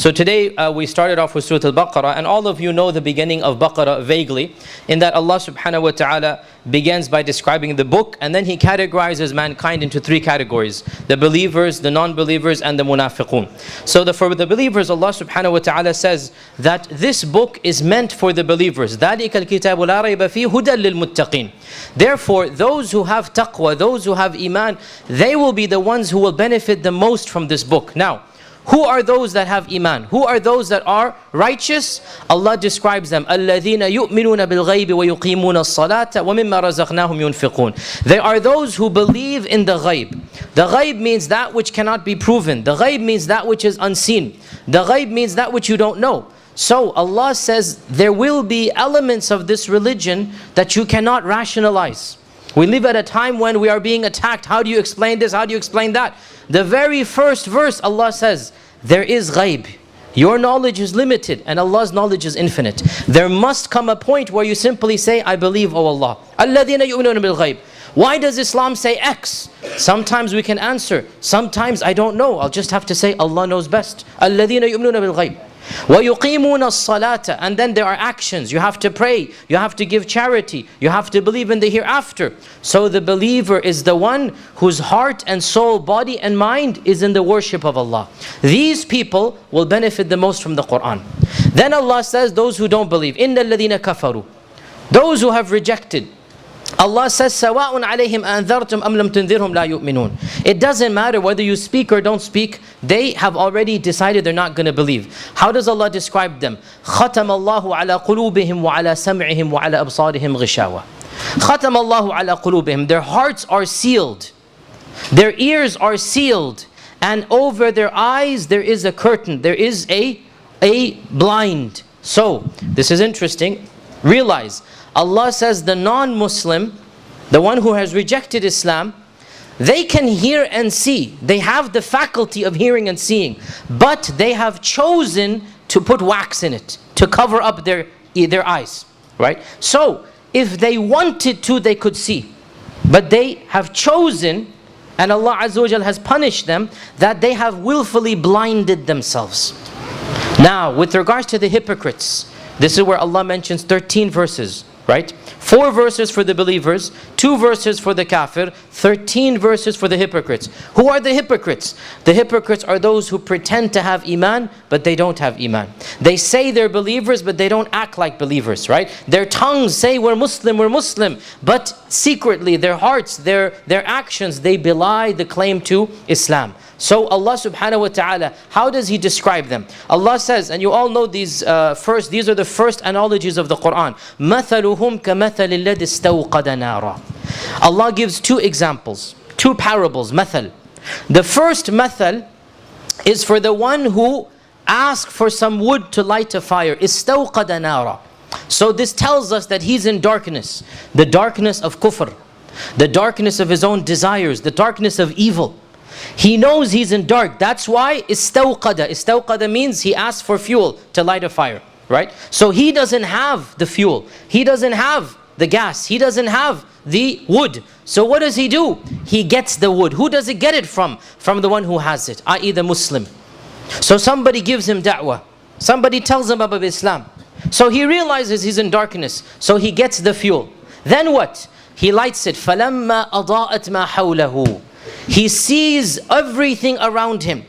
So today we started off with Surah Baqarah, and all of you know the beginning of Baqarah vaguely, in that Allah subhanahu wa ta'ala begins by describing the book, and then He categorizes mankind into three categories: the believers, the non-believers, and the munafiqun. So for the believers, Allah subhanahu wa ta'ala says that this book is meant for the believers. ذَلِكَ الْكِتَابُ لَا رَيْبَ فِيهِ هُدًى لِلْمُتَّقِينَ. Therefore, those who have taqwa, those who have iman, they will be the ones who will benefit the most from this book. Now, who are those that have iman? Who are those that are righteous? Allah describes them. الَّذِينَ يُؤْمِنُونَ بِالْغَيْبِ وَيُقِيمُونَ الصَّلَاةَ وَمِمَّا رَزَقْنَاهُمْ يُنْفِقُونَ. They are those who believe in the ghaib. The ghaib means that which cannot be proven. The ghaib means that which is unseen. The ghaib means that which you don't know. So Allah says there will be elements of this religion that you cannot rationalize. We live at a time when we are being attacked. How do you explain this? How do you explain that? The very first verse, Allah says, there is ghaib. Your knowledge is limited and Allah's knowledge is infinite. There must come a point where you simply say, I believe, O Allah. الَّذِينَ يُؤْمِنُونَ بِالْغَيْبِ. Why does Islam say X? Sometimes we can answer. Sometimes I don't know. I'll just have to say, Allah knows best. الَّذِينَ يُؤْمِنُونَ بِالْغَيْبِ. وَيُقِيمُونَ الصَّلَاةَ. And then there are actions. You have to pray. You have to give charity. You have to believe in the hereafter. So the believer is the one whose heart and soul, body and mind is in the worship of Allah. These people will benefit the most from the Quran. Then Allah says those who don't believe. إِنَّ الَّذِينَ كَفَرُوا. Those who have rejected. Allah says, سَوَاءٌ عَلَيْهِمْ أَنذَرْتُمْ أَمْ لَمْ تُنذِرْهُمْ لَا يُؤْمِنُونَ. It doesn't matter whether you speak or don't speak. They have already decided they're not going to believe. How does Allah describe them? خَتَمَ اللَّهُ عَلَى قُلُوبِهِمْ وَعَلَى سَمْعِهِمْ وَعَلَى أَبْصَارِهِمْ غِشَاوَةٌ. خَتَمَ اللَّهُ عَلَى قُلُوبِهِمْ. Their hearts are sealed. Their ears are sealed. And over their eyes there is a curtain. There is a blind. So, this is interesting. Realize, Allah says the non-Muslim, the one who has rejected Islam, they can hear and see. They have the faculty of hearing and seeing. But they have chosen to put wax in it, to cover up their eyes. Right? So, if they wanted to, they could see. But they have chosen, and Allah Azza wa Jal has punished them, that they have willfully blinded themselves. Now, with regards to the hypocrites, this is where Allah mentions 13 verses. Right? 4 verses for the believers, 2 verses for the kafir, 13 verses for the hypocrites. Who are the hypocrites? The hypocrites are those who pretend to have iman, but they don't have iman. They say they're believers, but they don't act like believers, right? Their tongues say we're Muslim, but secretly their hearts, their actions, they belie the claim to Islam. So Allah subhanahu wa ta'ala, how does He describe them? Allah says, and you all know these are the first analogies of the Quran. مَثَلُهُمْ كَمَثَلِ الَّذِي اسْتَوْقَدَ نَارًا. Allah gives 2 examples, 2 parables, mathal. The first mathal is for the one who asked for some wood to light a fire. اسْتَوْقَدَ نَارًا. So this tells us that he's in darkness. The darkness of kufr. The darkness of his own desires. The darkness of evil. He knows he's in dark. That's why istawqada. Istawqada means he asked for fuel to light a fire. Right? So he doesn't have the fuel. He doesn't have the gas. He doesn't have the wood. So what does he do? He gets the wood. Who does he get it from? From the one who has it, i.e. the Muslim. So somebody gives him da'wah. Somebody tells him about Islam. So he realizes he's in darkness. So he gets the fuel. Then what? He lights it. فَلَمَّا أَضَاءَتْ مَا حَوْلَهُ. He sees everything around him.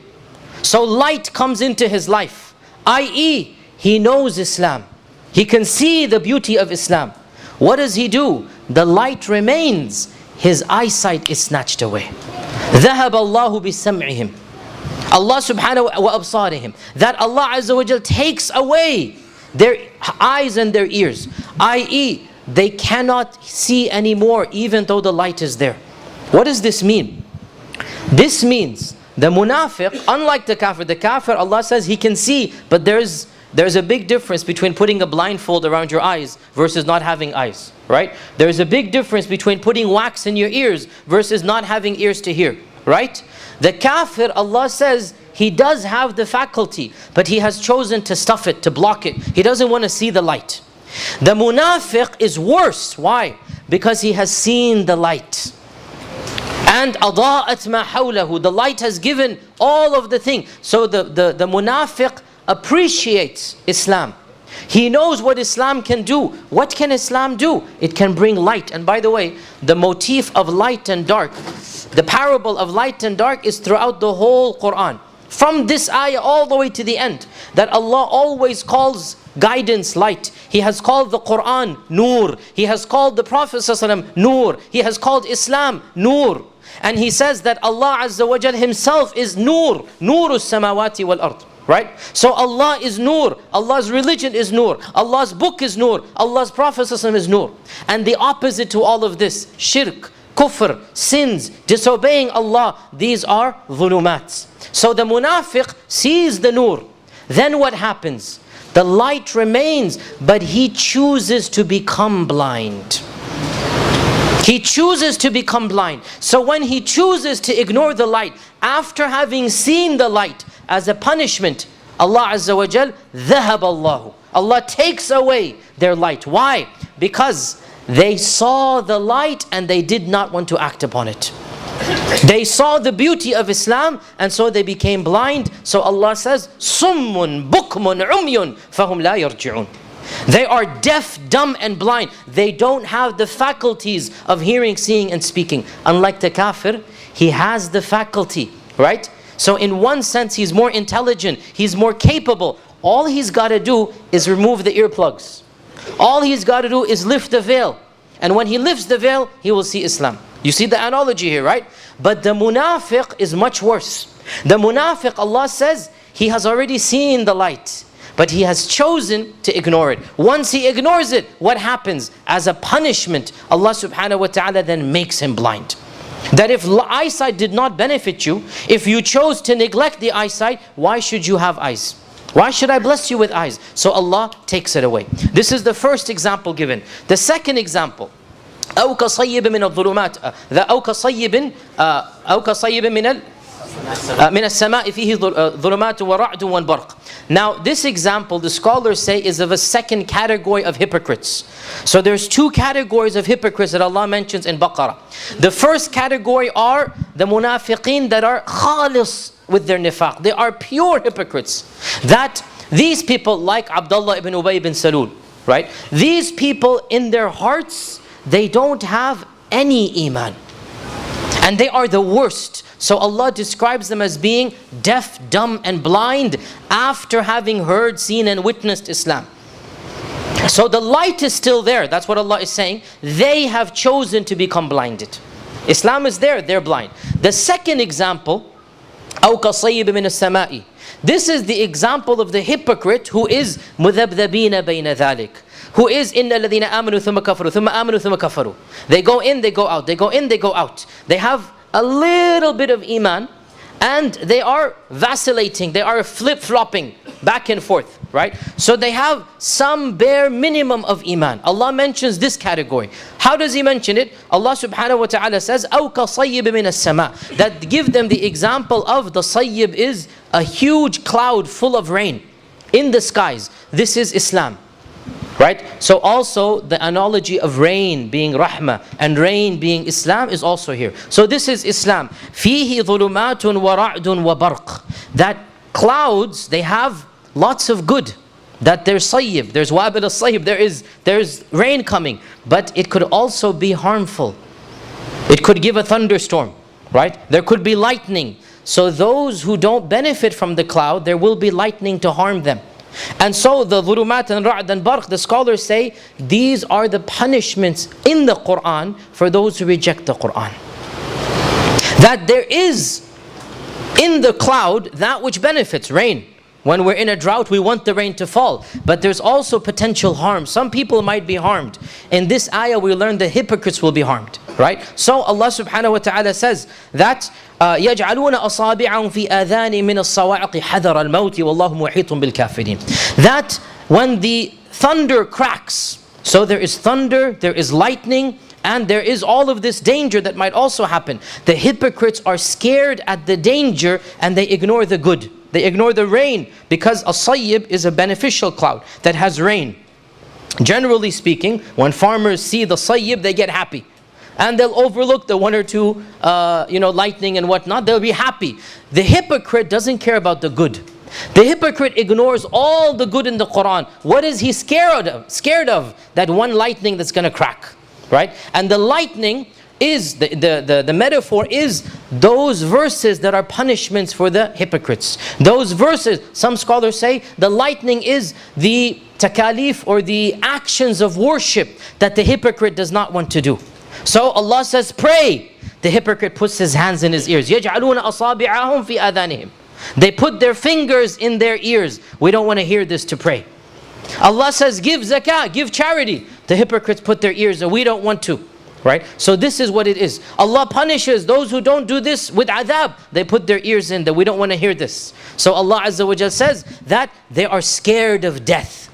So light comes into his life. I.e., he knows Islam. He can see the beauty of Islam. What does he do? The light remains. His eyesight is snatched away. ذَهَبَ اللَّهُ بِسَمْعِهِمْ. Allah subhanahu wa absarihim. That Allah Azza wa Jal takes away their eyes and their ears. I.e., they cannot see anymore even though the light is there. What does this mean? This means the munafiq, unlike the kafir, Allah says he can see, but there's a big difference between putting a blindfold around your eyes versus not having eyes, right? There's a big difference between putting wax in your ears versus not having ears to hear, right? The kafir, Allah says, he does have the faculty, but he has chosen to stuff it, to block it. He doesn't want to see the light. The munafiq is worse. Why? Because he has seen the light. And أَضَاءَتْ مَا حَوْلَهُ. The light has given all of the thing. So the munafiq appreciates Islam. He knows what Islam can do. What can Islam do? It can bring light. And by the way, the motif of light and dark, the parable of light and dark is throughout the whole Quran. From this ayah all the way to the end, that Allah always calls guidance light. He has called the Quran Noor. He has called the Prophet ﷺ Noor. He has called Islam Noor. And He says that Allah Azza wa Jal Himself is Noor. Noorus samawati wal ard. Right? So Allah is Noor. Allah's religion is Noor. Allah's book is Noor. Allah's Prophet ﷺ is Noor. And the opposite to all of this, shirk, kufr, sins, disobeying Allah, these are dhulumats. So the munafiq sees the Noor. Then what happens? The light remains, but he chooses to become blind. He chooses to become blind. So when he chooses to ignore the light, after having seen the light, as a punishment, Allah Azza wa Jal, ذَهَبَ اللَّهُ. Allah takes away their light. Why? Because they saw the light and they did not want to act upon it. They saw the beauty of Islam and so they became blind. So Allah says, صُمٌّ بُكْمٌ عُمْيٌ فَهُمْ لَا يَرْجِعُونَ. They are deaf, dumb and blind. They don't have the faculties of hearing, seeing and speaking. Unlike the kafir, he has the faculty, right? So in one sense, he's more intelligent, he's more capable. All he's got to do is remove the earplugs. All he's got to do is lift the veil. And when he lifts the veil, he will see Islam. You see the analogy here, right? But the munafiq is much worse. The munafiq, Allah says, he has already seen the light, but he has chosen to ignore it. Once he ignores it, what happens? As a punishment, Allah subhanahu wa ta'ala then makes him blind. That if eyesight did not benefit you, if you chose to neglect the eyesight, why should you have eyes? Why should I bless you with eyes? So Allah takes it away. This is the first example given. The second example, أو كصيب من الظلمات أو كصيب من السماء فيه ظلمات ورعد وبرق. Now this example, the scholars say, is of a second category of hypocrites. So there's two categories of hypocrites that Allah mentions in Baqarah. The first category are the munafiqeen that are khalis with their nifaq. They are pure hypocrites. That these people, like Abdullah ibn Ubay ibn Salul, right? These people in their hearts, they don't have any iman. And they are the worst. So Allah describes them as being deaf, dumb and blind after having heard, seen and witnessed Islam. So the light is still there. That's what Allah is saying. They have chosen to become blinded. Islam is there, they're blind. The second example, أو كصيب من السماء. This is the example of the hypocrite who is مذبذبين بين ذلك. Who is إن الذين آمنوا ثم كفروا ثم آمنوا ثم كفروا. They go in, they go out. They go in, they go out. They have a little bit of iman and they are vacillating. They are flip-flopping back and forth, right? So they have some bare minimum of iman. Allah mentions this category. How does He mention it? Allah subhanahu wa ta'ala says, أَوْ كَصَيِّبٍ مِنَ السَّمَاءِ. That give them the example of the sayyib is a huge cloud full of rain in the skies. This is Islam. Right? So also the analogy of rain being rahmah and rain being Islam is also here. So this is Islam. فِيهِ ظُلُمَاتٌ وَرَعْدٌ وَبَرْقٌ. That clouds, they have lots of good. That there's sayyib, there's wabil al-sayyib, there's rain coming. But it could also be harmful. It could give a thunderstorm. Right? There could be lightning. So those who don't benefit from the cloud, there will be lightning to harm them. And so the dhulumat and ra'd and barq, the scholars say, these are the punishments in the Quran for those who reject the Quran. That there is in the cloud that which benefits, rain. When we're in a drought, we want the rain to fall. But there's also potential harm. Some people might be harmed. In this ayah, we learn the hypocrites will be harmed. Right? So Allah subhanahu wa ta'ala says that يَجْعَلُونَ أَصَابِعَهُمْ فِي آذَانِ مِنَ الصَّوَاعِقِ حَذَرَ الْمَوْتِ وَاللَّهُ مُحِيطٌ بِالْكَافِرِينَ. That when the thunder cracks, so there is thunder, there is lightning, and there is all of this danger that might also happen. The hypocrites are scared at the danger and they ignore the good. They ignore the rain because a sayyib is a beneficial cloud that has rain. Generally speaking, when farmers see the sayyib, they get happy. And they'll overlook the one or two lightning and whatnot. They'll be happy. The hypocrite doesn't care about the good. The hypocrite ignores all the good in the Quran. What is he scared of? Scared of that one lightning that's going to crack, right? And the lightning is, the metaphor is those verses that are punishments for the hypocrites. Those verses, some scholars say, the lightning is the takalif or the actions of worship that the hypocrite does not want to do. So Allah says, pray. The hypocrite puts his hands in his ears. يَجْعَلُونَ أَصَابِعَهُمْ فِي آذَانِهِمْ. They put their fingers in their ears. We don't want to hear this to pray. Allah says, give zakah, give charity. The hypocrites put their ears and we don't want to. Right? So this is what it is. Allah punishes those who don't do this with adab. They put their ears in that we don't want to hear this. So Allah Azza wa Jal says that they are scared of death.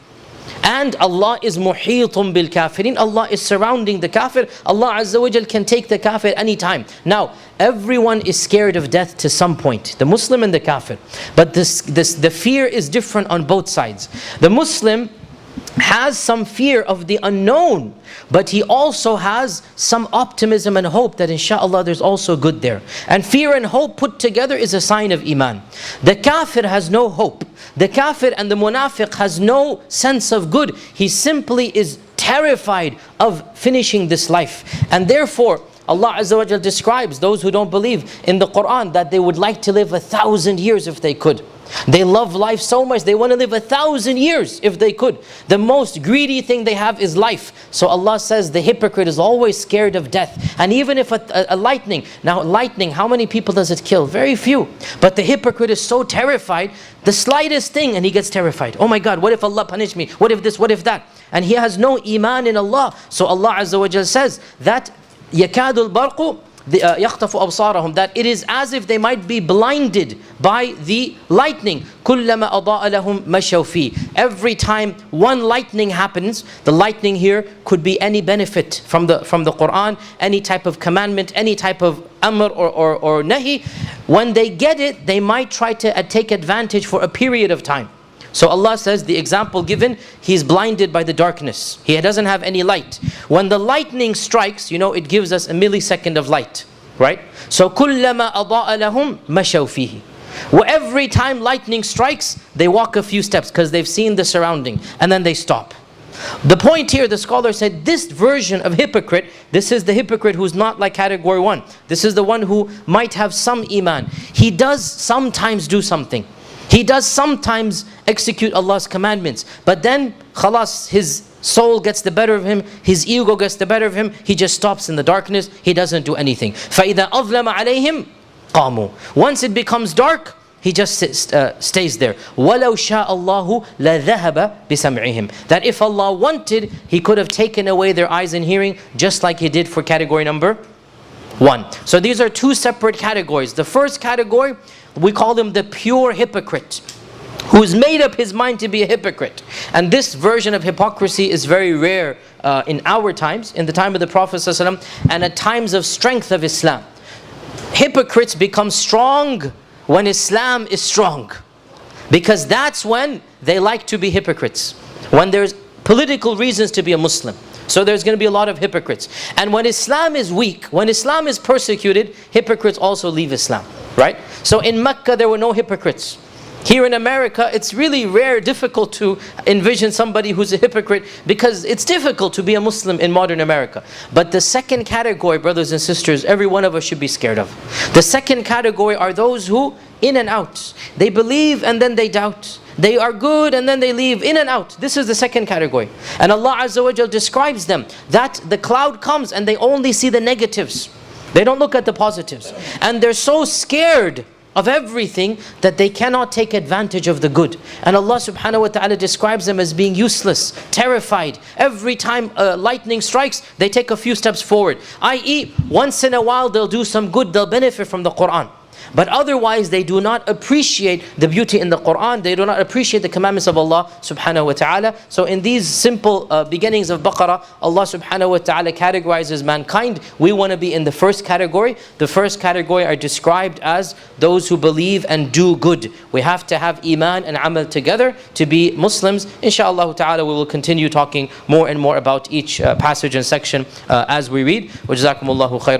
And Allah is muhitun bil kafirin. Allah is surrounding the kafir. Allah Azza wa Jal can take the kafir anytime. Now, everyone is scared of death to some point. The Muslim and the kafir. But the fear is different on both sides. The Muslim has some fear of the unknown, but he also has some optimism and hope that inshallah there's also good there. And fear and hope put together is a sign of iman. The kafir has no hope. The kafir and the munafiq has no sense of good. He simply is terrified of finishing this life. And therefore, Allah Azza wa Jal describes those who don't believe in the Quran that they would like to live 1,000 years if they could. They love life so much, they want to live 1,000 years if they could. The most greedy thing they have is life. So Allah says the hypocrite is always scared of death. And even if a lightning, now lightning, how many people does it kill? Very few. But the hypocrite is so terrified, the slightest thing and he gets terrified. Oh my God, what if Allah punish me? What if this, what if that? And he has no iman in Allah. So Allah Azza wa Jal says that يَكَادُ الْبَرْقُ يَخْطَفُ أَبْصَارَهُم, that it is as if they might be blinded by the lightning. كُلَّمَا أَضَاءَ لَهُمْ مَشَوْا فِيهِ. Every time one lightning happens, the lightning here could be any benefit from the Quran, any type of commandment, any type of amr or nahi. When they get it, they might try to take advantage for a period of time. So Allah says, the example given, he's blinded by the darkness. He doesn't have any light. When the lightning strikes, you know, it gives us a millisecond of light, right? So كُلَّمَا أَضَاءَ لَهُمْ مَشَوْا فِيهِ. Well, every time lightning strikes, they walk a few steps because they've seen the surrounding, and then they stop. The point here, the scholar said, this version of hypocrite, this is the hypocrite who's not like category 1. This is the one who might have some iman. He does sometimes do something. He does sometimes execute Allah's commandments. But then, khalas, his soul gets the better of him, his ego gets the better of him, he just stops in the darkness, he doesn't do anything. فَإِذَا أَظْلَمَ عَلَيْهِمْ قَامُوا. Once it becomes dark, he just stays there. وَلَوْ شَاءَ اللَّهُ لَذَهَبَ بِسَمْعِهِمْ. That if Allah wanted, He could have taken away their eyes and hearing, just like He did for category number 1. So these are two separate categories. The first category, we call him the pure hypocrite, who's made up his mind to be a hypocrite. And this version of hypocrisy is very rare in our times, in the time of the Prophet ﷺ, and at times of strength of Islam. Hypocrites become strong when Islam is strong, because that's when they like to be hypocrites. When there's political reasons to be a Muslim, so there's going to be a lot of hypocrites. And when Islam is weak, when Islam is persecuted, hypocrites also leave Islam, right? So in Mecca there were no hypocrites. Here in America, it's really rare, difficult to envision somebody who's a hypocrite, because it's difficult to be a Muslim in modern America. But the second category, brothers and sisters, every one of us should be scared of. The second category are those who, in and out. They believe and then they doubt. They are good and then they leave, in and out. This is the second category. And Allah Azza wa Jal describes them, that the cloud comes and they only see the negatives. They don't look at the positives. And they're so scared of everything that they cannot take advantage of the good. And Allah subhanahu wa ta'ala describes them as being useless, terrified. Every time lightning strikes, they take a few steps forward. I.e., once in a while they'll do some good, they'll benefit from the Quran. But otherwise they do not appreciate the beauty in the Quran. They do not appreciate the commandments of Allah subhanahu wa ta'ala. So in these simple beginnings of Baqarah, Allah subhanahu wa ta'ala categorizes mankind. We want to be in the first category. The first category are described as those who believe and do good. We have to have iman and amal together to be Muslims. Inshallah ta'ala, we will continue talking more and more about each passage and section as we read. Wa jazakumullahu khairan.